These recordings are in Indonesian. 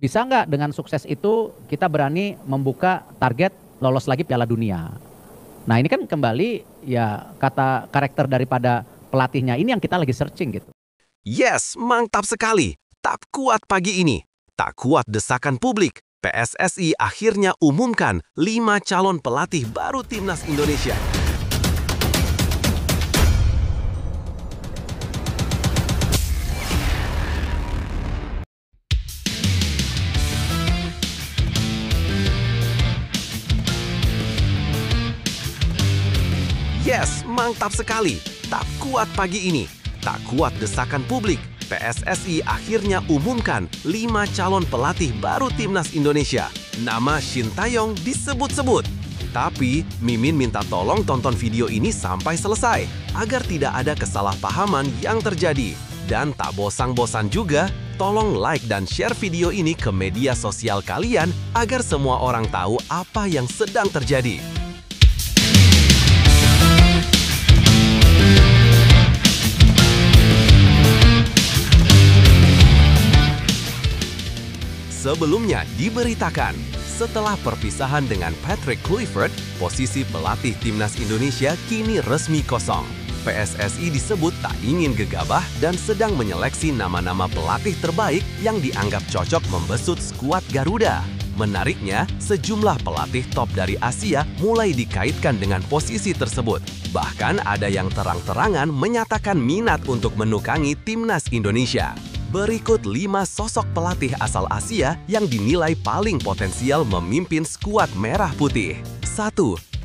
Bisa nggak dengan sukses itu kita berani membuka target lolos lagi Piala Dunia. Nah ini kan kembali ya kata karakter daripada pelatihnya ini yang kita lagi searching gitu. Yes, mantap sekali. Tak kuat pagi ini. Tak kuat desakan publik. PSSI akhirnya umumkan 5 calon pelatih baru Timnas Indonesia. Yes, mantap sekali. Tak kuat pagi ini. Tak kuat desakan publik. PSSI akhirnya umumkan 5 calon pelatih baru Timnas Indonesia. Nama Shin Tae-yong disebut-sebut. Tapi, Mimin minta tolong tonton video ini sampai selesai, agar tidak ada kesalahpahaman yang terjadi. Dan tak bosan-bosan juga, tolong like dan share video ini ke media sosial kalian, agar semua orang tahu apa yang sedang terjadi. Sebelumnya diberitakan, setelah perpisahan dengan Patrick Kluivert, posisi pelatih Timnas Indonesia kini resmi kosong. PSSI disebut tak ingin gegabah dan sedang menyeleksi nama-nama pelatih terbaik yang dianggap cocok membesut skuad Garuda. Menariknya, sejumlah pelatih top dari Asia mulai dikaitkan dengan posisi tersebut. Bahkan ada yang terang-terangan menyatakan minat untuk menukangi Timnas Indonesia. Berikut 5 sosok pelatih asal Asia yang dinilai paling potensial memimpin skuad merah putih. 1.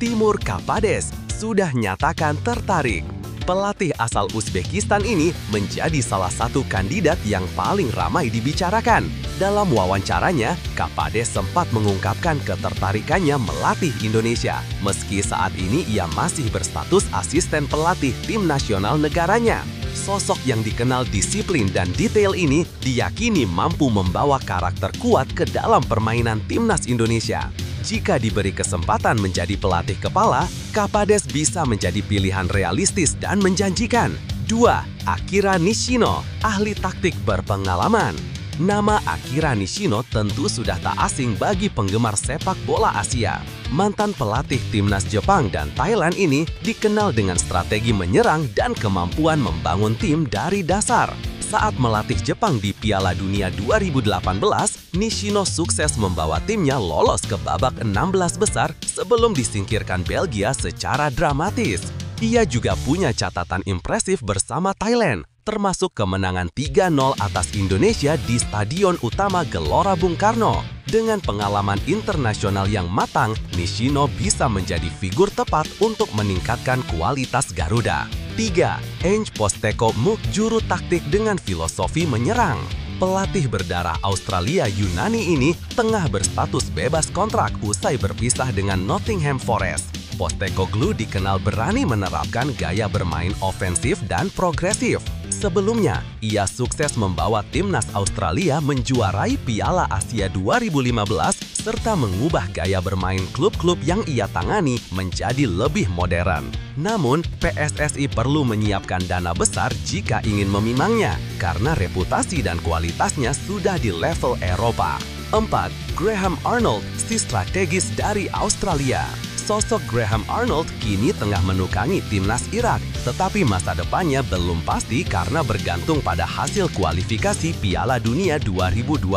Timur Kapades sudah nyatakan tertarik. Pelatih asal Uzbekistan ini menjadi salah satu kandidat yang paling ramai dibicarakan. Dalam wawancaranya, Kapades sempat mengungkapkan ketertarikannya melatih Indonesia, meski saat ini ia masih berstatus asisten pelatih tim nasional negaranya. Sosok yang dikenal disiplin dan detail ini diyakini mampu membawa karakter kuat ke dalam permainan Timnas Indonesia. Jika diberi kesempatan menjadi pelatih kepala, Kapades bisa menjadi pilihan realistis dan menjanjikan. 2. Akira Nishino, ahli taktik berpengalaman. Nama Akira Nishino tentu sudah tak asing bagi penggemar sepak bola Asia. Mantan pelatih Timnas Jepang dan Thailand ini dikenal dengan strategi menyerang dan kemampuan membangun tim dari dasar. Saat melatih Jepang di Piala Dunia 2018, Nishino sukses membawa timnya lolos ke babak 16 besar sebelum disingkirkan Belgia secara dramatis. Ia juga punya catatan impresif bersama Thailand, termasuk kemenangan 3-0 atas Indonesia di Stadion Utama Gelora Bung Karno. Dengan pengalaman internasional yang matang, Nishino bisa menjadi figur tepat untuk meningkatkan kualitas Garuda. 3. Ange Postecoglou, juru taktik dengan filosofi menyerang. Pelatih berdarah Australia Yunani ini tengah berstatus bebas kontrak usai berpisah dengan Nottingham Forest. Postecoglou dikenal berani menerapkan gaya bermain ofensif dan progresif. Sebelumnya, ia sukses membawa timnas Australia menjuarai Piala Asia 2015 serta mengubah gaya bermain klub-klub yang ia tangani menjadi lebih modern. Namun, PSSI perlu menyiapkan dana besar jika ingin memimangnya, karena reputasi dan kualitasnya sudah di level Eropa. 4. Graham Arnold, si strategis dari Australia. Sosok Graham Arnold kini tengah menukangi timnas Irak, tetapi masa depannya belum pasti karena bergantung pada hasil kualifikasi Piala Dunia 2026.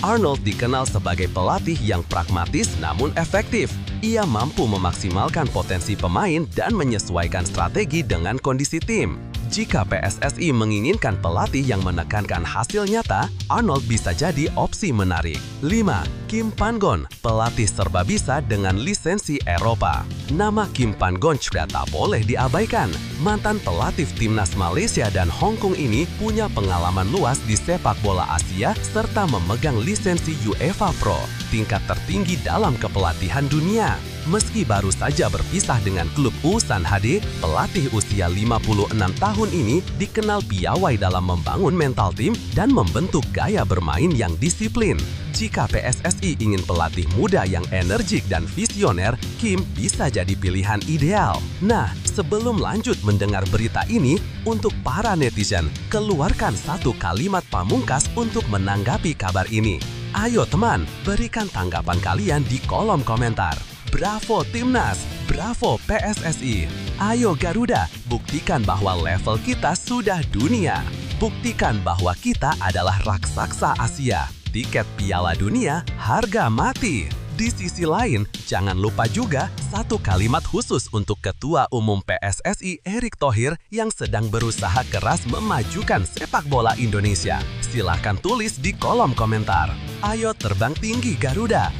Arnold dikenal sebagai pelatih yang pragmatis namun efektif. Ia mampu memaksimalkan potensi pemain dan menyesuaikan strategi dengan kondisi tim. Jika PSSI menginginkan pelatih yang menekankan hasil nyata, Arnold bisa jadi opsi menarik. 5. Kim Pan-gon, pelatih serbabisa dengan lisensi Eropa. Nama Kim Pan-gon sudah tak boleh diabaikan. Mantan pelatih timnas Malaysia dan Hong Kong ini punya pengalaman luas di sepak bola Asia serta memegang lisensi UEFA Pro, tingkat tertinggi dalam kepelatihan dunia. Meski baru saja berpisah dengan klub Ulsan HD, pelatih usia 56 tahun ini dikenal piawai dalam membangun mental tim dan membentuk gaya bermain yang disiplin. Jika PSSI ingin pelatih muda yang energik dan visioner, Kim bisa jadi pilihan ideal. Nah, sebelum lanjut mendengar berita ini, untuk para netizen, keluarkan satu kalimat pamungkas untuk menanggapi kabar ini. Ayo teman, berikan tanggapan kalian di kolom komentar. Bravo Timnas, bravo PSSI. Ayo Garuda, buktikan bahwa level kita sudah dunia. Buktikan bahwa kita adalah raksasa Asia. Tiket Piala Dunia harga mati. Di sisi lain, jangan lupa juga satu kalimat khusus untuk Ketua Umum PSSI Erick Thohir yang sedang berusaha keras memajukan sepak bola Indonesia. Silahkan tulis di kolom komentar. Ayo terbang tinggi Garuda!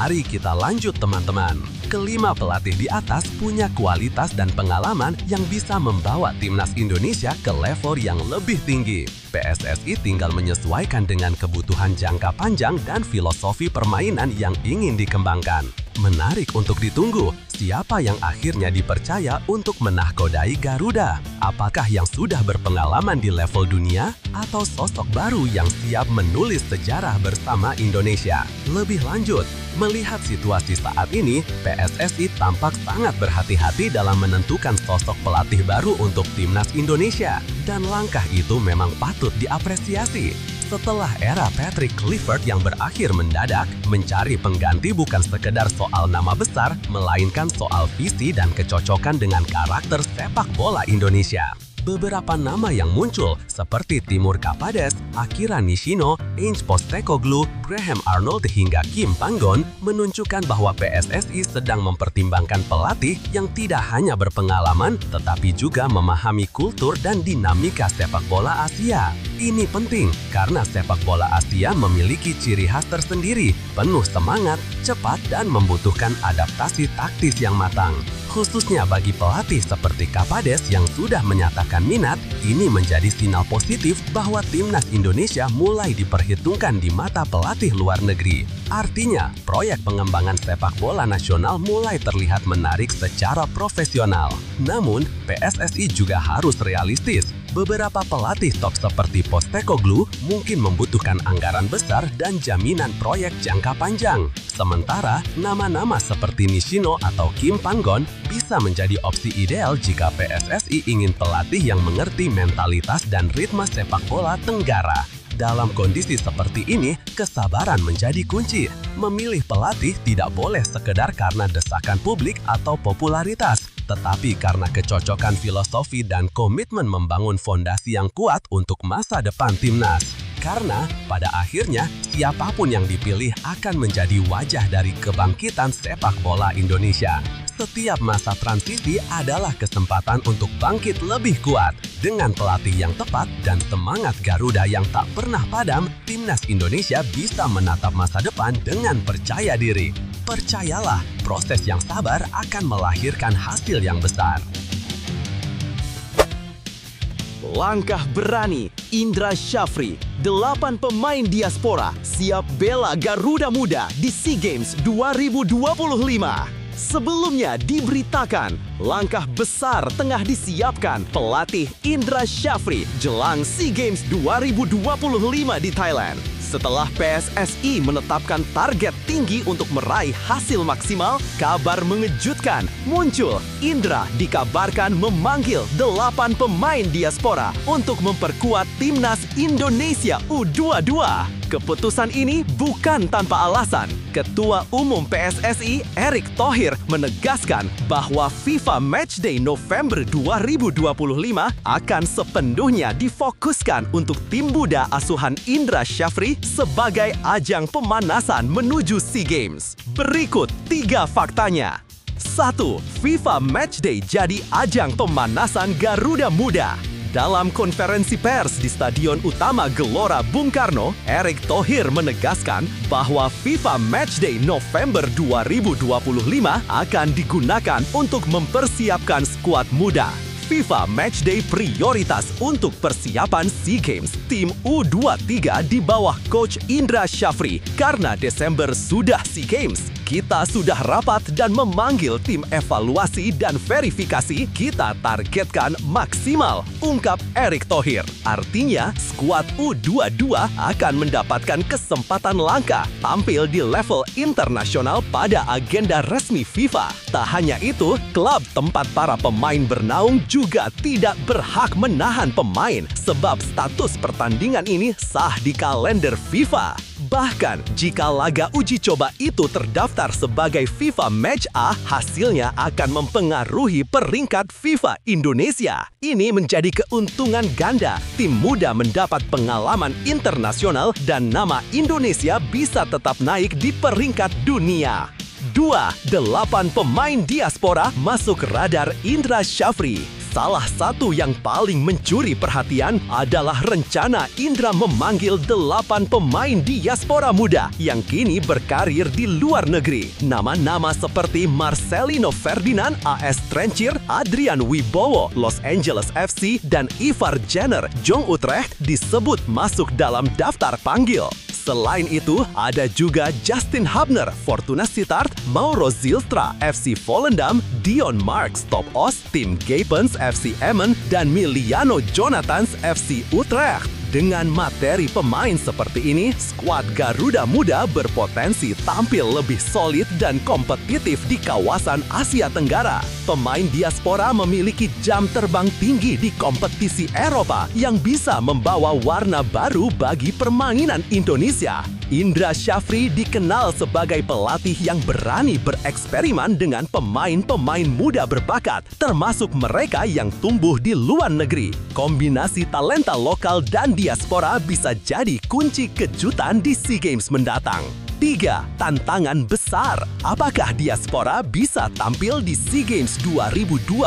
Mari kita lanjut teman-teman. Kelima pelatih di atas punya kualitas dan pengalaman yang bisa membawa timnas Indonesia ke level yang lebih tinggi. PSSI tinggal menyesuaikan dengan kebutuhan jangka panjang dan filosofi permainan yang ingin dikembangkan. Menarik untuk ditunggu, siapa yang akhirnya dipercaya untuk menahkodai Garuda? Apakah yang sudah berpengalaman di level dunia atau sosok baru yang siap menulis sejarah bersama Indonesia? Lebih lanjut, melihat situasi saat ini, PSSI tampak sangat berhati-hati dalam menentukan sosok pelatih baru untuk timnas Indonesia. Dan langkah itu memang patut diapresiasi. Setelah era Patrick Kluivert yang berakhir mendadak, mencari pengganti bukan sekedar soal nama besar, melainkan soal visi dan kecocokan dengan karakter sepak bola Indonesia. Beberapa nama yang muncul seperti Timur Kapades, Akira Nishino, Ange Postecoglou, Graham Arnold hingga Kim Panggon menunjukkan bahwa PSSI sedang mempertimbangkan pelatih yang tidak hanya berpengalaman tetapi juga memahami kultur dan dinamika sepak bola Asia. Ini penting karena sepak bola Asia memiliki ciri khas tersendiri, penuh semangat, cepat dan membutuhkan adaptasi taktis yang matang. Khususnya bagi pelatih seperti Kapades yang sudah menyatakan minat, ini menjadi sinyal positif bahwa timnas Indonesia mulai diperhitungkan di mata pelatih luar negeri. Artinya, proyek pengembangan sepak bola nasional mulai terlihat menarik secara profesional. Namun, PSSI juga harus realistis. Beberapa pelatih top seperti Postecoglou mungkin membutuhkan anggaran besar dan jaminan proyek jangka panjang. Sementara, nama-nama seperti Nishino atau Kim Panggon bisa menjadi opsi ideal jika PSSI ingin pelatih yang mengerti mentalitas dan ritme sepak bola Tenggara. Dalam kondisi seperti ini, kesabaran menjadi kunci. Memilih pelatih tidak boleh sekedar karena desakan publik atau popularitas, tetapi karena kecocokan filosofi dan komitmen membangun fondasi yang kuat untuk masa depan timnas. Karena pada akhirnya, siapapun yang dipilih akan menjadi wajah dari kebangkitan sepak bola Indonesia. Setiap masa transisi adalah kesempatan untuk bangkit lebih kuat. Dengan pelatih yang tepat dan semangat Garuda yang tak pernah padam, timnas Indonesia bisa menatap masa depan dengan percaya diri. Percayalah, proses yang sabar akan melahirkan hasil yang besar. Langkah berani, Indra Syafri, 8 pemain diaspora siap bela Garuda Muda di SEA Games 2025. Sebelumnya diberitakan, langkah besar tengah disiapkan pelatih Indra Syafri jelang SEA Games 2025 di Thailand. Setelah PSSI menetapkan target tinggi untuk meraih hasil maksimal, kabar mengejutkan muncul. Indra dikabarkan memanggil 8 pemain diaspora untuk memperkuat timnas Indonesia U22. Keputusan ini bukan tanpa alasan. Ketua Umum PSSI Erick Thohir menegaskan bahwa FIFA Matchday November 2025 akan sepenuhnya difokuskan untuk tim muda asuhan Indra Syafri sebagai ajang pemanasan menuju SEA Games. Berikut 3 faktanya. 1. FIFA Matchday jadi ajang pemanasan Garuda Muda. Dalam konferensi pers di Stadion Utama Gelora Bung Karno, Erick Thohir menegaskan bahwa FIFA Matchday November 2025 akan digunakan untuk mempersiapkan skuad muda. FIFA Matchday prioritas untuk persiapan SEA Games tim U23 di bawah Coach Indra Syafri karena Desember sudah SEA Games. Kita sudah rapat dan memanggil tim evaluasi dan verifikasi. Kita targetkan maksimal, ungkap Erick Thohir. Artinya, skuad U22 akan mendapatkan kesempatan langka tampil di level internasional pada agenda resmi FIFA. Tak hanya itu, klub tempat para pemain bernaung juga tidak berhak menahan pemain sebab status pertandingan ini sah di kalender FIFA. Bahkan, jika laga uji coba itu terdaftar sebagai FIFA Match A, hasilnya akan mempengaruhi peringkat FIFA Indonesia. Ini menjadi keuntungan ganda. Tim muda mendapat pengalaman internasional dan nama Indonesia bisa tetap naik di peringkat dunia. 2. 8 pemain diaspora masuk radar Indra Syafri. Salah satu yang paling mencuri perhatian adalah rencana Indra memanggil 8 pemain diaspora muda yang kini berkarir di luar negeri. Nama-nama seperti Marcelino Ferdinand AS Trencir, Adrian Wibowo Los Angeles FC, dan Ivar Jenner Jong Utrecht disebut masuk dalam daftar panggil. Selain itu, ada juga Justin Hubner, Fortuna Sittard, Mauro Zylstra, FC Volendam, Dion Marks, Top Os, Tim Gapens, FC Emmen, dan Miliano Jonathans, FC Utrecht. Dengan materi pemain seperti ini, skuad Garuda Muda berpotensi tampil lebih solid dan kompetitif di kawasan Asia Tenggara. Pemain diaspora memiliki jam terbang tinggi di kompetisi Eropa yang bisa membawa warna baru bagi permainan Indonesia. Indra Syafri dikenal sebagai pelatih yang berani bereksperimen dengan pemain-pemain muda berbakat, termasuk mereka yang tumbuh di luar negeri. Kombinasi talenta lokal dan diaspora bisa jadi kunci kejutan di SEA Games mendatang. 3. Tantangan besar. Apakah diaspora bisa tampil di SEA Games 2025?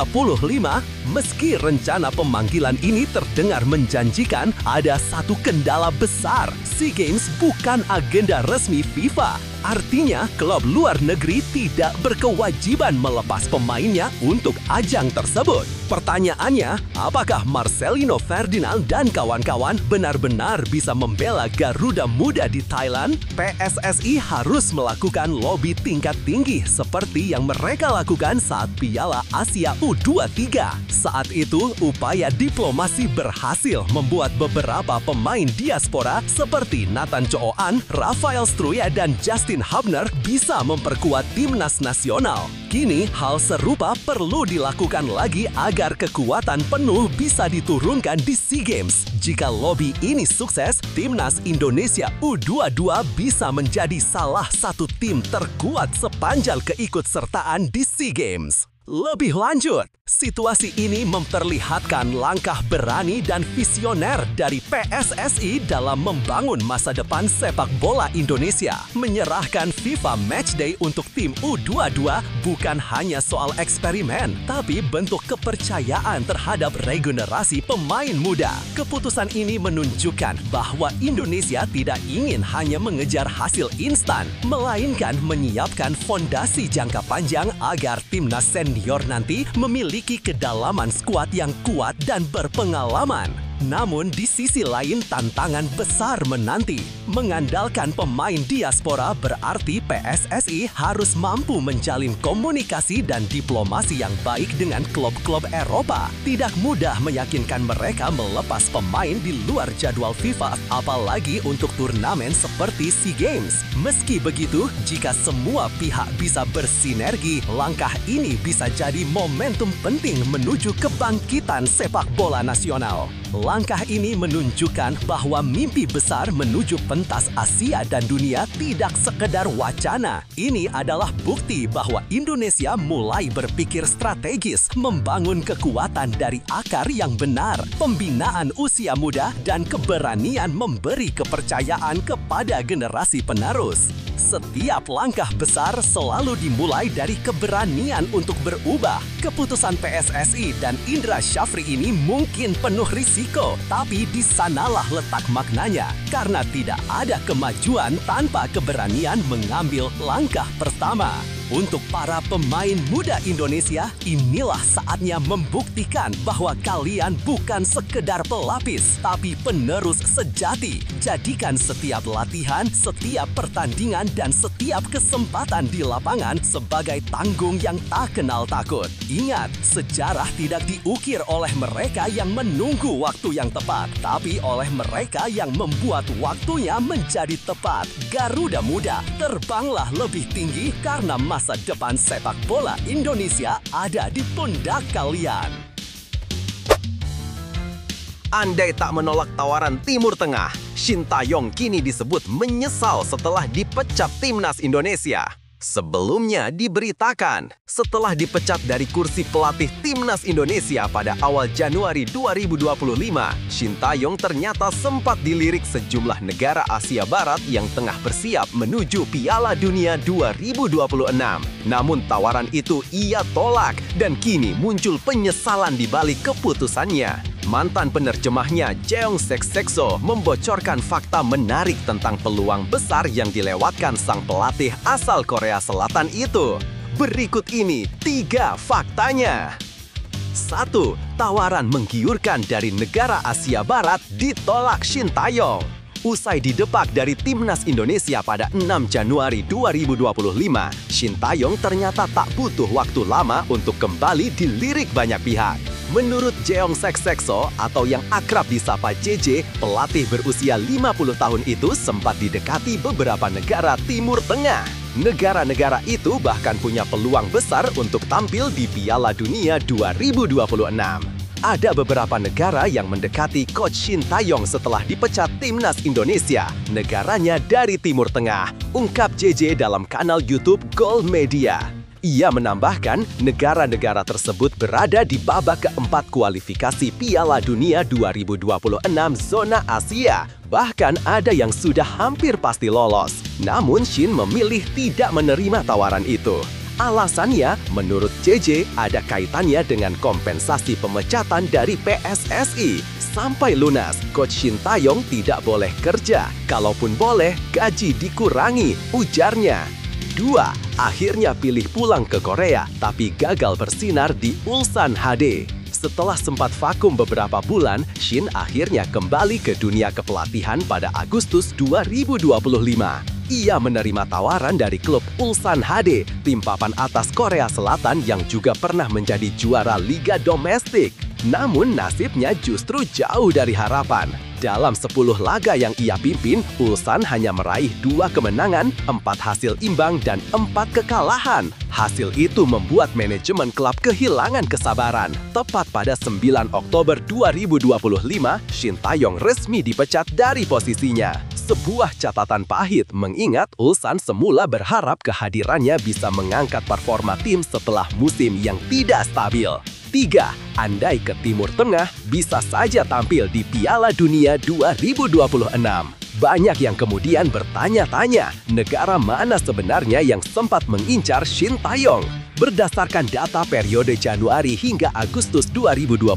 Meski rencana pemanggilan ini terdengar menjanjikan, ada satu kendala besar. SEA Games bukan agenda resmi FIFA. Artinya, klub luar negeri tidak berkewajiban melepas pemainnya untuk ajang tersebut. Pertanyaannya, apakah Marcelino Ferdinand dan kawan-kawan benar-benar bisa membela Garuda Muda di Thailand? PSSI harus melakukan lobi tingkat tinggi seperti yang mereka lakukan saat Piala Asia U23. Saat itu, upaya diplomasi berhasil membuat beberapa pemain diaspora seperti Nathan Chooan, Rafael Struya, dan Justin Hubner bisa memperkuat timnas nasional. Kini, hal serupa perlu dilakukan lagi agar kekuatan penuh bisa diturunkan di SEA Games. Jika lobi ini sukses, timnas Indonesia U22 bisa menjadi salah satu tim terkuat sepanjang keikutsertaan di SEA Games. Lebih lanjut, situasi ini memperlihatkan langkah berani dan visioner dari PSSI dalam membangun masa depan sepak bola Indonesia. Menyerahkan FIFA Matchday untuk tim U22 bukan hanya soal eksperimen, tapi bentuk kepercayaan terhadap regenerasi pemain muda. Keputusan ini menunjukkan bahwa Indonesia tidak ingin hanya mengejar hasil instan, melainkan menyiapkan fondasi jangka panjang agar timnas senior nanti memiliki kedalaman skuad yang kuat dan berpengalaman. Namun di sisi lain tantangan besar menanti. Mengandalkan pemain diaspora berarti PSSI harus mampu menjalin komunikasi dan diplomasi yang baik dengan klub-klub Eropa. Tidak mudah meyakinkan mereka melepas pemain di luar jadwal FIFA, apalagi untuk turnamen seperti SEA Games. Meski begitu, jika semua pihak bisa bersinergi, langkah ini bisa jadi momentum penting menuju kebangkitan sepak bola nasional. Langkah ini menunjukkan bahwa mimpi besar menuju pentas Asia dan dunia tidak sekedar wacana. Ini adalah bukti bahwa Indonesia mulai berpikir strategis, membangun kekuatan dari akar yang benar, pembinaan usia muda, dan keberanian memberi kepercayaan kepada generasi penerus. Setiap langkah besar selalu dimulai dari keberanian untuk berubah. Keputusan PSSI dan Indra Syafri ini mungkin penuh risiko, tapi di sanalah letak maknanya. Karena tidak ada kemajuan tanpa keberanian mengambil langkah pertama. Untuk para pemain muda Indonesia, inilah saatnya membuktikan bahwa kalian bukan sekedar pelapis, tapi penerus sejati. Jadikan setiap latihan, setiap pertandingan, dan setiap kesempatan di lapangan sebagai tanggung yang tak kenal takut. Ingat, sejarah tidak diukir oleh mereka yang menunggu waktu yang tepat, tapi oleh mereka yang membuat waktunya menjadi tepat. Garuda Muda, terbanglah lebih tinggi karena masa depan sepak bola Indonesia ada di pundak kalian. Andai tak menolak tawaran Timur Tengah, Shin Tae-yong kini disebut menyesal setelah dipecat timnas Indonesia. Sebelumnya diberitakan, setelah dipecat dari kursi pelatih timnas Indonesia pada awal Januari 2025, Shin Tae-yong ternyata sempat dilirik sejumlah negara Asia Barat yang tengah bersiap menuju Piala Dunia 2026. Namun tawaran itu ia tolak dan kini muncul penyesalan di balik keputusannya. Mantan penerjemahnya Jeong Seok-so membocorkan fakta menarik tentang peluang besar yang dilewatkan sang pelatih asal Korea Selatan itu. Berikut ini 3 faktanya. 1. Tawaran menggiurkan dari negara Asia Barat ditolak Shin Tae-yong. Usai didepak dari timnas Indonesia pada 6 Januari 2025, Shin Tae-yong ternyata tak butuh waktu lama untuk kembali dilirik banyak pihak. Menurut Jeong Seok-so atau yang akrab disapa JJ, pelatih berusia 50 tahun itu sempat didekati beberapa negara Timur Tengah. Negara-negara itu bahkan punya peluang besar untuk tampil di Piala Dunia 2026. Ada beberapa negara yang mendekati coach Shin Tae-yong setelah dipecat timnas Indonesia. Negaranya dari Timur Tengah, ungkap JJ dalam kanal YouTube Gold Media. Ia menambahkan, negara-negara tersebut berada di babak keempat kualifikasi Piala Dunia 2026 zona Asia. Bahkan ada yang sudah hampir pasti lolos. Namun Shin memilih tidak menerima tawaran itu. Alasannya, menurut JJ, ada kaitannya dengan kompensasi pemecatan dari PSSI. Sampai lunas, Coach Shin Tae-yong tidak boleh kerja. Kalaupun boleh, gaji dikurangi, ujarnya. 2. Akhirnya pilih pulang ke Korea, tapi gagal bersinar di Ulsan HD. Setelah sempat vakum beberapa bulan, Shin akhirnya kembali ke dunia kepelatihan pada Agustus 2025. Ia menerima tawaran dari klub Ulsan HD, tim papan atas Korea Selatan yang juga pernah menjadi juara liga domestik. Namun nasibnya justru jauh dari harapan. Dalam 10 laga yang ia pimpin, Ulsan hanya meraih 2 kemenangan, 4 hasil imbang, dan 4 kekalahan. Hasil itu membuat manajemen klub kehilangan kesabaran. Tepat pada 9 Oktober 2025, Shin Tae-yong resmi dipecat dari posisinya. Sebuah catatan pahit mengingat Ulsan semula berharap kehadirannya bisa mengangkat performa tim setelah musim yang tidak stabil. 3. Andai ke Timur Tengah, bisa saja tampil di Piala Dunia 2026. Banyak yang kemudian bertanya-tanya, negara mana sebenarnya yang sempat mengincar Shin Tae-yong? Berdasarkan data periode Januari hingga Agustus 2025,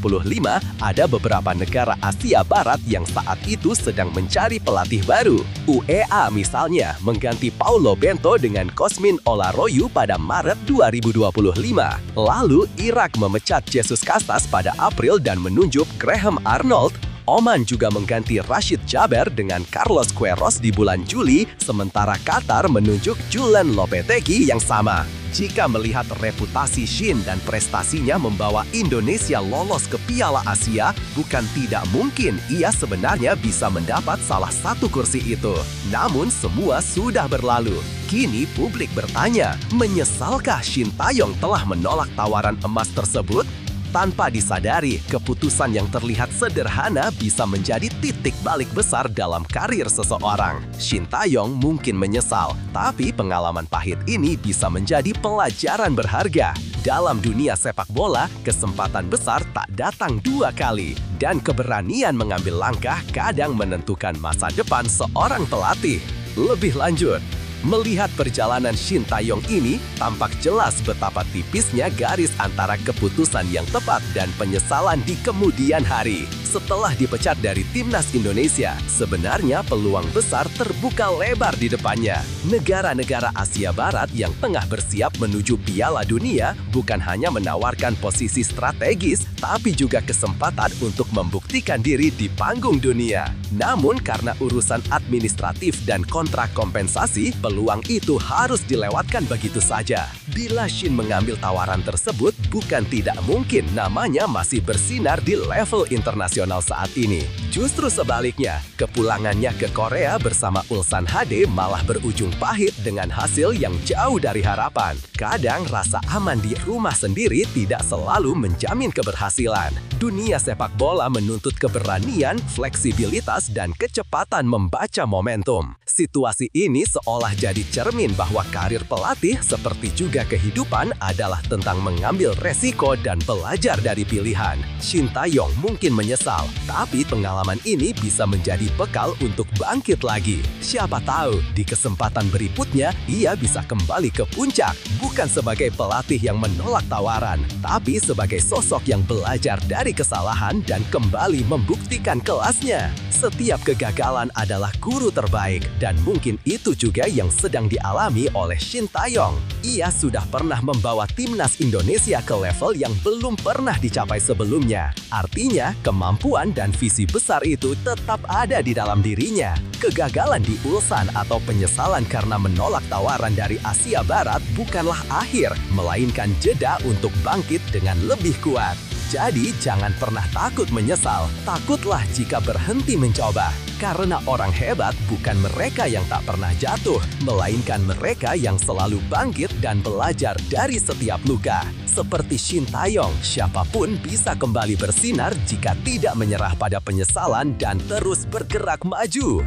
ada beberapa negara Asia Barat yang saat itu sedang mencari pelatih baru. UEA misalnya mengganti Paulo Bento dengan Cosmin Olaroyu pada Maret 2025. Lalu Irak memecat Jesus Casas pada April dan menunjuk Graham Arnold. Oman juga mengganti Rashid Jaber dengan Carlos Queiroz di bulan Juli, sementara Qatar menunjuk Julen Lopetegui yang sama. Jika melihat reputasi Shin dan prestasinya membawa Indonesia lolos ke Piala Asia, bukan tidak mungkin ia sebenarnya bisa mendapat salah satu kursi itu. Namun semua sudah berlalu. Kini publik bertanya, menyesalkah Shin Tae-yong telah menolak tawaran emas tersebut? Tanpa disadari, keputusan yang terlihat sederhana bisa menjadi titik balik besar dalam karir seseorang. Shin Tae-yong mungkin menyesal, tapi pengalaman pahit ini bisa menjadi pelajaran berharga. Dalam dunia sepak bola, kesempatan besar tak datang 2 kali. Dan keberanian mengambil langkah kadang menentukan masa depan seorang pelatih. Lebih lanjut, melihat perjalanan Shin Tae-yong ini, tampak jelas betapa tipisnya garis antara keputusan yang tepat dan penyesalan di kemudian hari. setelah dipecat dari timnas Indonesia, sebenarnya peluang besar terbuka lebar di depannya. Negara-negara Asia Barat yang tengah bersiap menuju Piala Dunia bukan hanya menawarkan posisi strategis, tapi juga kesempatan untuk membuktikan diri di panggung dunia. Namun karena urusan administratif dan kontrak kompensasi, peluang itu harus dilewatkan begitu saja. Bila Shin mengambil tawaran tersebut, bukan tidak mungkin namanya masih bersinar di level internasional saat ini. Justru sebaliknya, kepulangannya ke Korea bersama Ulsan HD malah berujung pahit dengan hasil yang jauh dari harapan. Kadang rasa aman di rumah sendiri tidak selalu menjamin keberhasilan. Dunia sepak bola menuntut keberanian, fleksibilitas, dan kecepatan membaca momentum. Situasi ini seolah jadi cermin bahwa karir pelatih seperti juga kehidupan adalah tentang mengambil resiko dan belajar dari pilihan. Shin Tae-yong mungkin menyesal, tapi pengalaman ini bisa menjadi bekal untuk bangkit lagi. Siapa tahu, di kesempatan berikutnya, ia bisa kembali ke puncak, bukan sebagai pelatih yang menolak tawaran, tapi sebagai sosok yang belajar dari kesalahan dan kembali membuktikan kelasnya. Setiap kegagalan adalah guru terbaik, dan mungkin itu juga yang sedang dialami oleh Shin Tae-yong. Ia sudah pernah membawa timnas Indonesia ke level yang belum pernah dicapai sebelumnya. Artinya, kemampuan dan visi besar itu tetap ada di dalam dirinya. Kegagalan di Ulsan atau penyesalan karena menolak tawaran dari Asia Barat bukanlah akhir, melainkan jeda untuk bangkit dengan lebih kuat. Jadi, jangan pernah takut menyesal. Takutlah jika berhenti mencoba. Karena orang hebat bukan mereka yang tak pernah jatuh, melainkan mereka yang selalu bangkit dan belajar dari setiap luka. Seperti Shin Tae-yong, siapapun bisa kembali bersinar jika tidak menyerah pada penyesalan dan terus bergerak maju.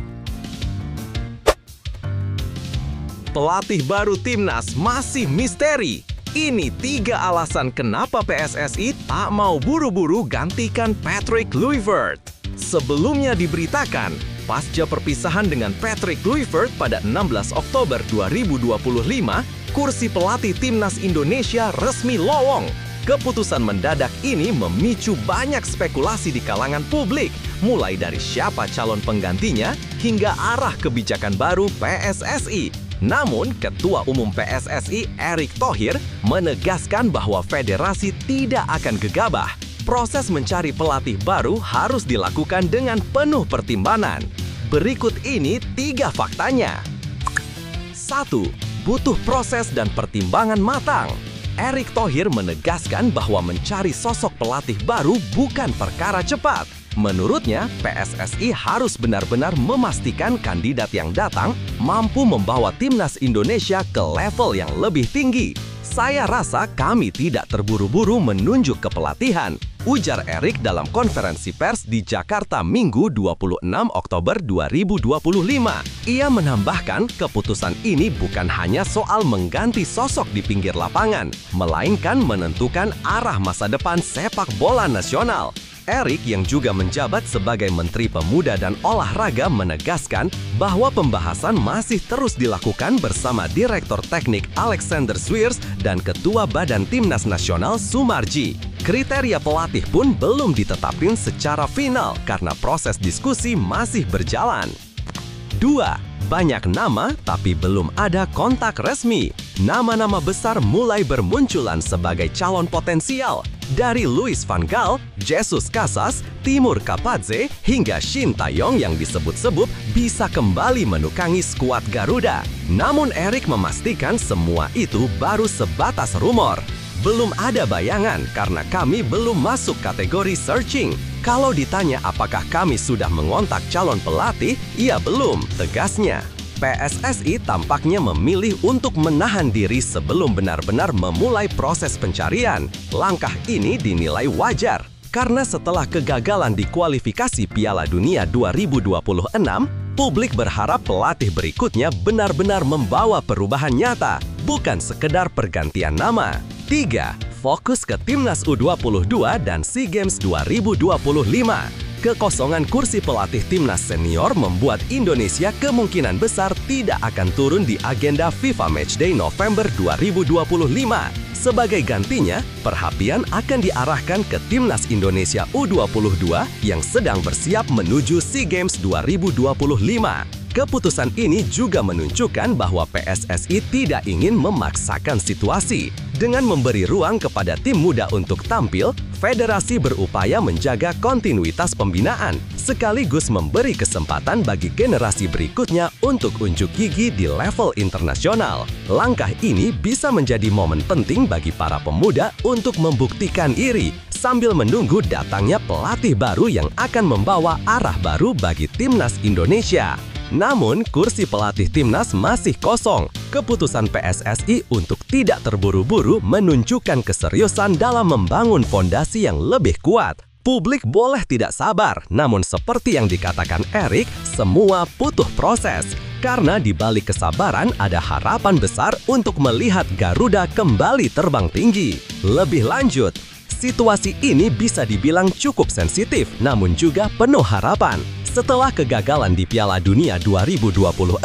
Pelatih baru timnas masih misteri. Ini 3 alasan kenapa PSSI tak mau buru-buru gantikan Patrick Kluivert. Sebelumnya diberitakan, pasca perpisahan dengan Patrick Kluivert pada 16 Oktober 2025, kursi pelatih timnas Indonesia resmi lowong. Keputusan mendadak ini memicu banyak spekulasi di kalangan publik, mulai dari siapa calon penggantinya hingga arah kebijakan baru PSSI. Namun, Ketua Umum PSSI Erick Thohir menegaskan bahwa federasi tidak akan gegabah. Proses mencari pelatih baru harus dilakukan dengan penuh pertimbangan. Berikut ini 3 faktanya. 1. Butuh proses dan pertimbangan matang. Erick Thohir menegaskan bahwa mencari sosok pelatih baru bukan perkara cepat. Menurutnya, PSSI harus benar-benar memastikan kandidat yang datang mampu membawa timnas Indonesia ke level yang lebih tinggi. Saya rasa kami tidak terburu-buru menunjuk kepelatihan, ujar Erick dalam konferensi pers di Jakarta Minggu 26 Oktober 2025. Ia menambahkan keputusan ini bukan hanya soal mengganti sosok di pinggir lapangan, melainkan menentukan arah masa depan sepak bola nasional. Erick yang juga menjabat sebagai Menteri Pemuda dan Olahraga menegaskan bahwa pembahasan masih terus dilakukan bersama Direktur Teknik Alexander Swiers dan Ketua Badan Timnas Nasional Sumarji. Kriteria pelatih pun belum ditetapkan secara final karena proses diskusi masih berjalan. 2. Banyak nama tapi belum ada kontak resmi. Nama-nama besar mulai bermunculan sebagai calon potensial. Dari Louis van Gaal, Jesus Casas, Timur Kapadze, hingga Shin Tae-yong yang disebut-sebut bisa kembali menukangi skuad Garuda. Namun Erick memastikan semua itu baru sebatas rumor. Belum ada bayangan karena kami belum masuk kategori searching. Kalau ditanya apakah kami sudah mengontak calon pelatih, ia belum, tegasnya. PSSI tampaknya memilih untuk menahan diri sebelum benar-benar memulai proses pencarian. Langkah ini dinilai wajar, karena setelah kegagalan di kualifikasi Piala Dunia 2026, publik berharap pelatih berikutnya benar-benar membawa perubahan nyata, bukan sekedar pergantian nama. 3. Fokus ke Timnas U22 dan SEA Games 2025. Kekosongan kursi pelatih timnas senior membuat Indonesia kemungkinan besar tidak akan turun di agenda FIFA Matchday November 2025. Sebagai gantinya, perhatian akan diarahkan ke Timnas Indonesia U22 yang sedang bersiap menuju SEA Games 2025. Keputusan ini juga menunjukkan bahwa PSSI tidak ingin memaksakan situasi. Dengan memberi ruang kepada tim muda untuk tampil, federasi berupaya menjaga kontinuitas pembinaan, sekaligus memberi kesempatan bagi generasi berikutnya untuk unjuk gigi di level internasional. Langkah ini bisa menjadi momen penting bagi para pemuda untuk membuktikan iri, sambil menunggu datangnya pelatih baru yang akan membawa arah baru bagi Timnas Indonesia. Namun, kursi pelatih Timnas masih kosong. Keputusan PSSI untuk tidak terburu-buru menunjukkan keseriusan dalam membangun fondasi yang lebih kuat. Publik boleh tidak sabar, namun seperti yang dikatakan Erik, semua butuh proses. Karena di balik kesabaran ada harapan besar untuk melihat Garuda kembali terbang tinggi. Lebih lanjut, situasi ini bisa dibilang cukup sensitif, namun juga penuh harapan. Setelah kegagalan di Piala Dunia 2026,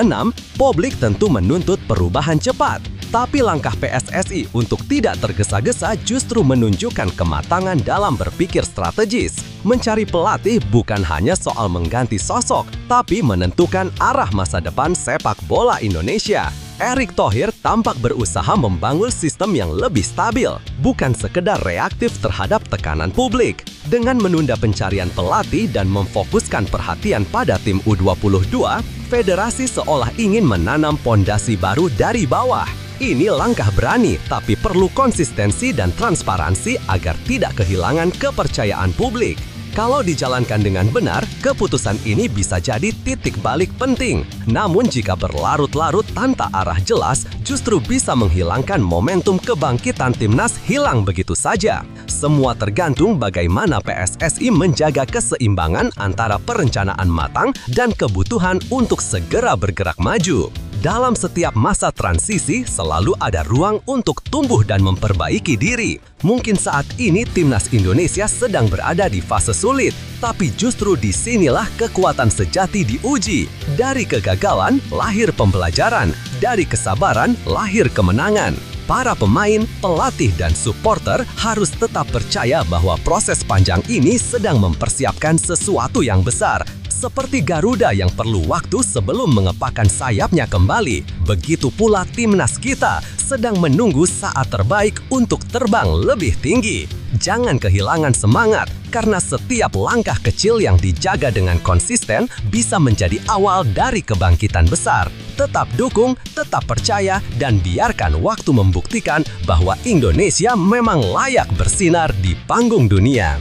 publik tentu menuntut perubahan cepat. Tapi langkah PSSI untuk tidak tergesa-gesa justru menunjukkan kematangan dalam berpikir strategis. Mencari pelatih bukan hanya soal mengganti sosok, tapi menentukan arah masa depan sepak bola Indonesia. Erick Thohir tampak berusaha membangun sistem yang lebih stabil, bukan sekedar reaktif terhadap tekanan publik. Dengan menunda pencarian pelatih dan memfokuskan perhatian pada tim U22, federasi seolah ingin menanam pondasi baru dari bawah. Ini langkah berani, tapi perlu konsistensi dan transparansi agar tidak kehilangan kepercayaan publik. Kalau dijalankan dengan benar, keputusan ini bisa jadi titik balik penting. Namun jika berlarut-larut tanpa arah jelas, justru bisa menghilangkan momentum kebangkitan Timnas hilang begitu saja. Semua tergantung bagaimana PSSI menjaga keseimbangan antara perencanaan matang dan kebutuhan untuk segera bergerak maju. Dalam setiap masa transisi selalu ada ruang untuk tumbuh dan memperbaiki diri. Mungkin saat ini Timnas Indonesia sedang berada di fase sulit, tapi justru disinilah kekuatan sejati diuji. Dari kegagalan lahir pembelajaran, dari kesabaran lahir kemenangan. Para pemain, pelatih, dan supporter harus tetap percaya bahwa proses panjang ini sedang mempersiapkan sesuatu yang besar. Seperti Garuda yang perlu waktu sebelum mengepakkan sayapnya kembali, begitu pula Timnas kita sedang menunggu saat terbaik untuk terbang lebih tinggi. Jangan kehilangan semangat, karena setiap langkah kecil yang dijaga dengan konsisten bisa menjadi awal dari kebangkitan besar. Tetap dukung, tetap percaya, dan biarkan waktu membuktikan bahwa Indonesia memang layak bersinar di panggung dunia.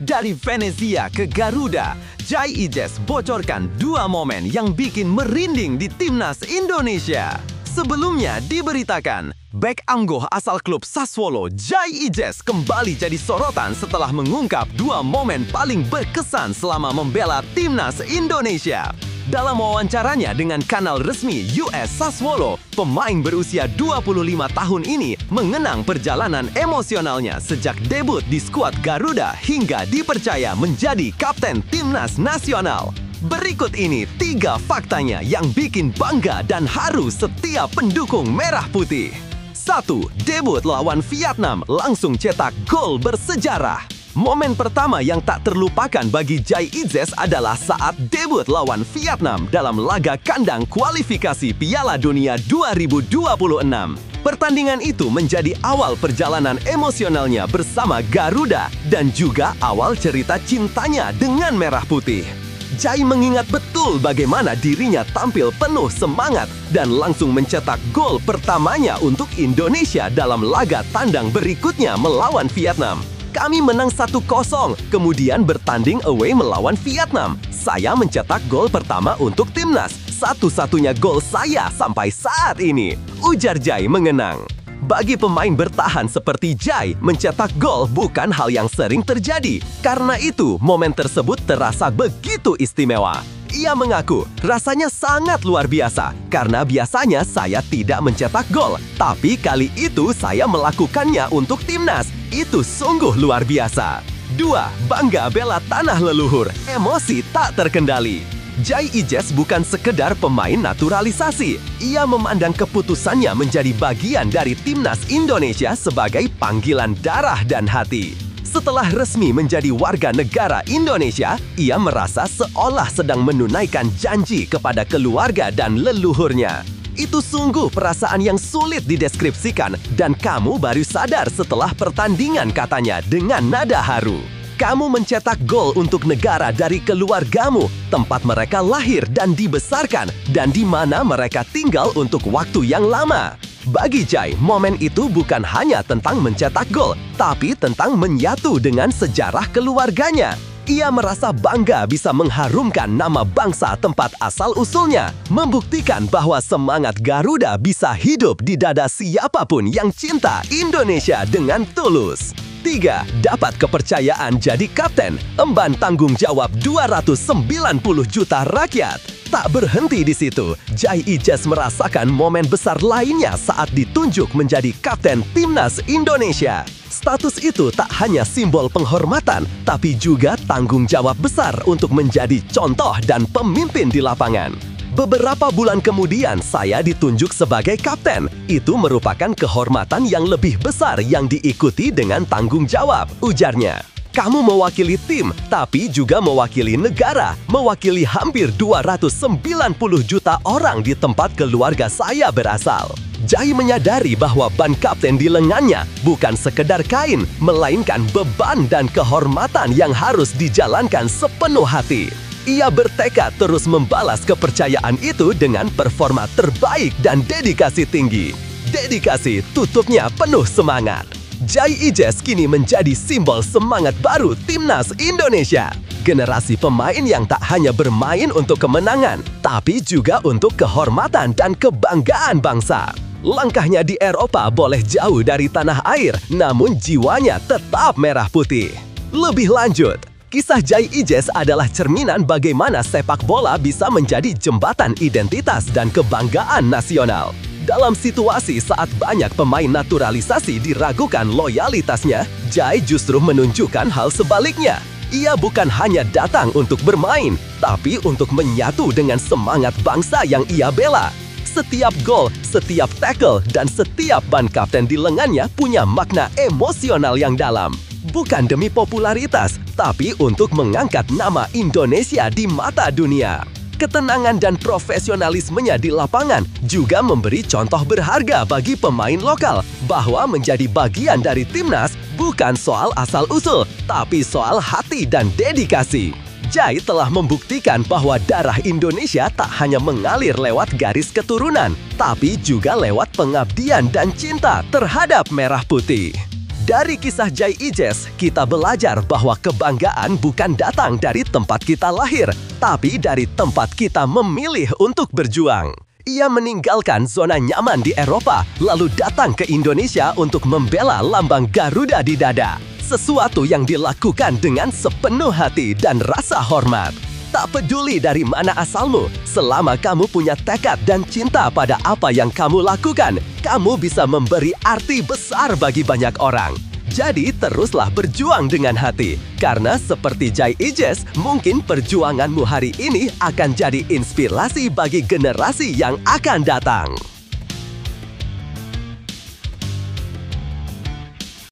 Dari Venezia ke Garuda, Jai Ijes bocorkan 2 momen yang bikin merinding di Timnas Indonesia. Sebelumnya diberitakan, bek anggoh asal klub Sassuolo, Jai Ijes kembali jadi sorotan setelah mengungkap 2 momen paling berkesan selama membela Timnas Indonesia. Dalam wawancaranya dengan kanal resmi US Sassuolo, pemain berusia 25 tahun ini mengenang perjalanan emosionalnya sejak debut di skuad Garuda hingga dipercaya menjadi kapten Timnas Nasional. Berikut ini 3 faktanya yang bikin bangga dan haru setiap pendukung Merah Putih. 1. Debut lawan Vietnam langsung cetak gol bersejarah. Momen pertama yang tak terlupakan bagi Jai Ijes adalah saat debut lawan Vietnam dalam laga kandang kualifikasi Piala Dunia 2026. Pertandingan itu menjadi awal perjalanan emosionalnya bersama Garuda dan juga awal cerita cintanya dengan Merah Putih. Jai mengingat betul bagaimana dirinya tampil penuh semangat dan langsung mencetak gol pertamanya untuk Indonesia dalam laga tandang berikutnya melawan Vietnam. Kami menang 1-0, kemudian bertanding away melawan Vietnam. Saya mencetak gol pertama untuk Timnas, satu-satunya gol saya sampai saat ini, ujar Jai mengenang. Bagi pemain bertahan seperti Jai, mencetak gol bukan hal yang sering terjadi. Karena itu, momen tersebut terasa begitu istimewa. Ia mengaku rasanya sangat luar biasa karena biasanya saya tidak mencetak gol, tapi kali itu saya melakukannya untuk Timnas. Itu sungguh luar biasa. 2. Bangga bela tanah leluhur, emosi tak terkendali. Jai Ijes bukan sekedar pemain naturalisasi. Ia memandang keputusannya menjadi bagian dari timnas Indonesia sebagai panggilan darah dan hati. Setelah resmi menjadi warga negara Indonesia, ia merasa seolah sedang menunaikan janji kepada keluarga dan leluhurnya. Itu sungguh perasaan yang sulit dideskripsikan dan kamu baru sadar setelah pertandingan, katanya dengan nada haru. Kamu mencetak gol untuk negara dari keluargamu, tempat mereka lahir dan dibesarkan, dan di mana mereka tinggal untuk waktu yang lama. Bagi Jai, momen itu bukan hanya tentang mencetak gol, tapi tentang menyatu dengan sejarah keluarganya. Ia merasa bangga bisa mengharumkan nama bangsa tempat asal-usulnya, membuktikan bahwa semangat Garuda bisa hidup di dada siapapun yang cinta Indonesia dengan tulus. 3. Dapat kepercayaan jadi kapten, emban tanggung jawab 290 juta rakyat. Tak berhenti di situ, Jai Ijes merasakan momen besar lainnya saat ditunjuk menjadi kapten timnas Indonesia. Status itu tak hanya simbol penghormatan, tapi juga tanggung jawab besar untuk menjadi contoh dan pemimpin di lapangan. Beberapa bulan kemudian, saya ditunjuk sebagai kapten. Itu merupakan kehormatan yang lebih besar yang diikuti dengan tanggung jawab, ujarnya. Kamu mewakili tim, tapi juga mewakili negara, mewakili hampir 290 juta orang di tempat keluarga saya berasal. Jai menyadari bahwa ban kapten di lengannya bukan sekedar kain, melainkan beban dan kehormatan yang harus dijalankan sepenuh hati. Ia bertekad terus membalas kepercayaan itu dengan performa terbaik dan dedikasi tinggi. Dedikasi tutupnya penuh semangat. Jai Ijes kini menjadi simbol semangat baru timnas Indonesia. Generasi pemain yang tak hanya bermain untuk kemenangan, tapi juga untuk kehormatan dan kebanggaan bangsa. Langkahnya di Eropa boleh jauh dari tanah air, namun jiwanya tetap merah putih. Lebih lanjut, kisah Jai Ijes adalah cerminan bagaimana sepak bola bisa menjadi jembatan identitas dan kebanggaan nasional. Dalam situasi saat banyak pemain naturalisasi diragukan loyalitasnya, Jai justru menunjukkan hal sebaliknya. Ia bukan hanya datang untuk bermain, tapi untuk menyatu dengan semangat bangsa yang ia bela. Setiap gol, setiap tackle, dan setiap ban kapten di lengannya punya makna emosional yang dalam. Bukan demi popularitas, tapi untuk mengangkat nama Indonesia di mata dunia. Ketenangan dan profesionalismenya di lapangan juga memberi contoh berharga bagi pemain lokal bahwa menjadi bagian dari timnas bukan soal asal-usul, tapi soal hati dan dedikasi. Jai telah membuktikan bahwa darah Indonesia tak hanya mengalir lewat garis keturunan, tapi juga lewat pengabdian dan cinta terhadap merah putih. Dari kisah Jai Ijes, kita belajar bahwa kebanggaan bukan datang dari tempat kita lahir, tapi dari tempat kita memilih untuk berjuang. Ia meninggalkan zona nyaman di Eropa, lalu datang ke Indonesia untuk membela lambang Garuda di dada. Sesuatu yang dilakukan dengan sepenuh hati dan rasa hormat. Tak peduli dari mana asalmu, selama kamu punya tekad dan cinta pada apa yang kamu lakukan, kamu bisa memberi arti besar bagi banyak orang. Jadi teruslah berjuang dengan hati, karena seperti Jai Ijes, mungkin perjuanganmu hari ini akan jadi inspirasi bagi generasi yang akan datang.